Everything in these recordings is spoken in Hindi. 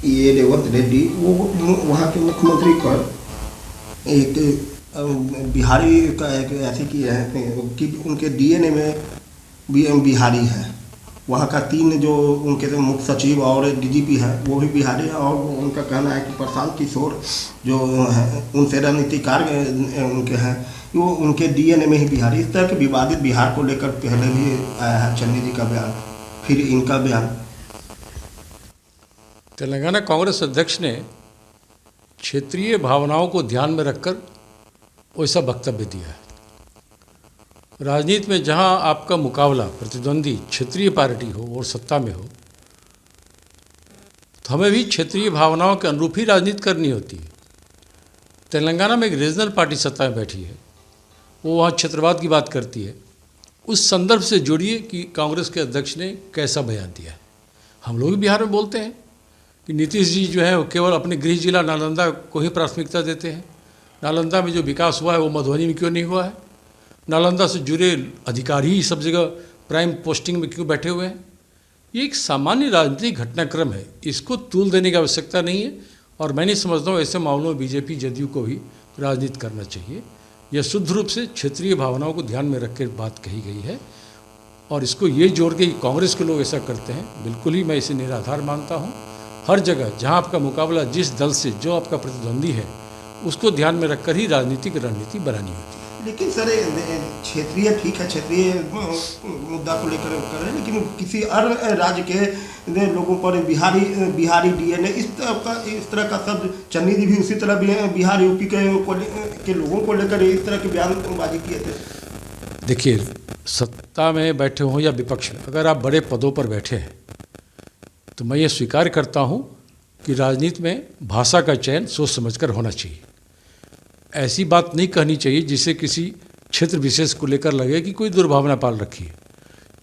ये रेवंत रेड्डी वो वहाँ के मुख्यमंत्री पर एक बिहारी का एक ऐसे किया है कि उनके डीएनए में भी बिहारी है। वहाँ का 3 जो उनके मुख्य सचिव और डीजीपी है वो भी बिहारी है, और उनका कहना है कि प्रशांत किशोर जो है उनसे रणनीतिकार उनके हैं वो उनके डीएनए में ही बिहारी। इस तरह के विवादित बिहार को लेकर पहले भी आया है चन्नी जी का बयान, फिर इनका बयान। तेलंगाना कांग्रेस अध्यक्ष ने क्षेत्रीय भावनाओं को ध्यान में रखकर वैसा वक्तव्य दिया है। राजनीति में जहां आपका मुकाबला प्रतिद्वंदी क्षेत्रीय पार्टी हो और सत्ता में हो, तो हमें भी क्षेत्रीय भावनाओं के अनुरूप ही राजनीति करनी होती है। तेलंगाना में एक रीजनल पार्टी सत्ता में बैठी है, वो वहाँ क्षेत्रवाद की बात करती है। उस संदर्भ से जोड़िए कि कांग्रेस के अध्यक्ष ने कैसा बयान दिया है। हम लोग भी बिहार में बोलते हैं कि नीतीश जी जो है वो केवल अपने गृह जिला नालंदा को ही प्राथमिकता देते हैं। नालंदा में जो विकास हुआ है वो मधुबनी में क्यों नहीं हुआ है? नालंदा से जुड़े अधिकारी ही सब जगह प्राइम पोस्टिंग में क्यों बैठे हुए हैं? ये एक सामान्य राजनीतिक घटनाक्रम है, इसको तूल देने की आवश्यकता नहीं है। और मैं नहीं समझता हूँ ऐसे मामलों में बीजेपी जदयू को भी राजनीति करना चाहिए। यह शुद्ध रूप से क्षेत्रीय भावनाओं को ध्यान में रख कर बात कही गई है, और इसको ये जोड़ के कांग्रेस के लोग ऐसा करते हैं, बिल्कुल ही मैं इसे निराधार मानता हूँ। हर जगह जहाँ आपका मुकाबला जिस दल से, जो आपका प्रतिद्वंदी है, उसको ध्यान में रखकर ही राजनीतिक रणनीति बनानी होती है। लेकिन सर क्षेत्रीय ठीक है, क्षेत्रीय मुद्दा को लेकर कर रहे हैं, लेकिन किसी अन्य राज्य के लोगों पर बिहारी डीएनए इस तरह का शब्द चन्नी जी भी उसी तरह बिहार यूपी के लोगों को लेकर इस तरह की बयानबाजी किए थे। देखिए, सत्ता में बैठे हों या विपक्ष में, अगर आप बड़े पदों पर बैठे हैं तो मैं ये स्वीकार करता हूँ कि राजनीति में भाषा का चयन सोच समझकर होना चाहिए। ऐसी बात नहीं कहनी चाहिए जिससे किसी क्षेत्र विशेष को लेकर लगे कि कोई दुर्भावना पाल रखी है।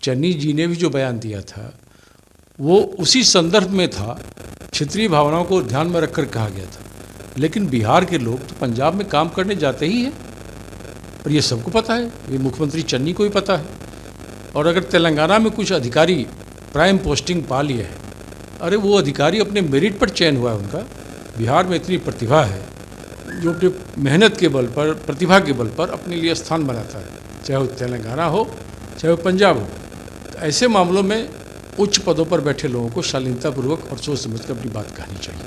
चन्नी जी ने भी जो बयान दिया था वो उसी संदर्भ में था, क्षेत्रीय भावनाओं को ध्यान में रखकर कहा गया था। लेकिन बिहार के लोग तो पंजाब में काम करने जाते ही हैं, और ये सबको पता है, ये मुख्यमंत्री चन्नी को भी पता है। और अगर तेलंगाना में कुछ अधिकारी प्राइम पोस्टिंग पा लिए हैं, अरे वो अधिकारी अपने मेरिट पर चयन हुआ है उनका। बिहार में इतनी प्रतिभा है जो अपनी मेहनत के बल पर, प्रतिभा के बल पर अपने लिए स्थान बनाता है, चाहे वो तेलंगाना हो चाहे वो पंजाब हो। तो ऐसे मामलों में उच्च पदों पर बैठे लोगों को शालीनतापूर्वक और सोच समझकर अपनी बात कहनी चाहिए,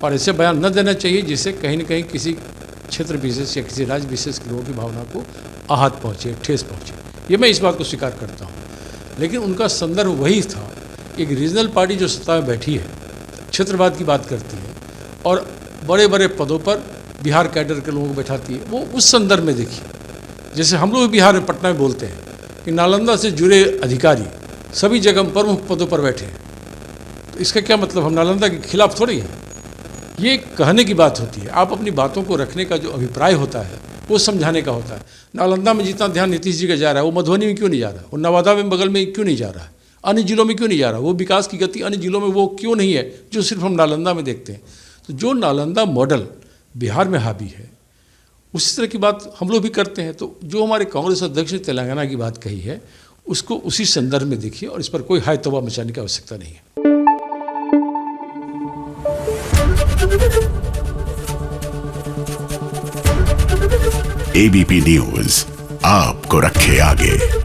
और ऐसे बयान न देना चाहिए जिससे कहीं न कहीं किसी क्षेत्र विशेष या किसी राज्य विशेष के लोगों की भावना को आहत पहुँचे, ठेस पहुँचे। ये मैं इस बात को स्वीकार करता हूँ। लेकिन उनका संदर्भ वही था, एक रीजनल पार्टी जो सत्ता में बैठी है, क्षेत्रवाद की बात करती है और बड़े बड़े पदों पर बिहार कैडर के लोगों को बैठाती है, वो उस संदर्भ में देखिए। जैसे हम लोग बिहार में पटना में बोलते हैं कि नालंदा से जुड़े अधिकारी सभी जगह प्रमुख पदों पर बैठे हैं, तो इसका क्या मतलब? हम नालंदा के खिलाफ थोड़ी हैं। ये कहने की बात होती है। आप अपनी बातों को रखने का जो अभिप्राय होता है वो समझाने का होता है। नालंदा में जितना ध्यान नीतीश जी का जा रहा है, वो मधुबनी में क्यों नहीं जा रहा है? वो नवादा में बगल में क्यों नहीं जा रहा है? अन्य जिलों में क्यों नहीं जा रहा? वो विकास की गति अन्य जिलों में वो क्यों नहीं है जो सिर्फ हम नालंदा में देखते हैं? तो जो नालंदा मॉडल बिहार में हावी है, उसी तरह की बात हम लोग भी करते हैं। तो जो हमारे कांग्रेस अध्यक्ष ने तेलंगाना की बात कही है, उसको उसी संदर्भ में देखिए, और इस पर कोई हाय तौबा मचाने की आवश्यकता नहीं है। एबीपी न्यूज आपको रखे आगे।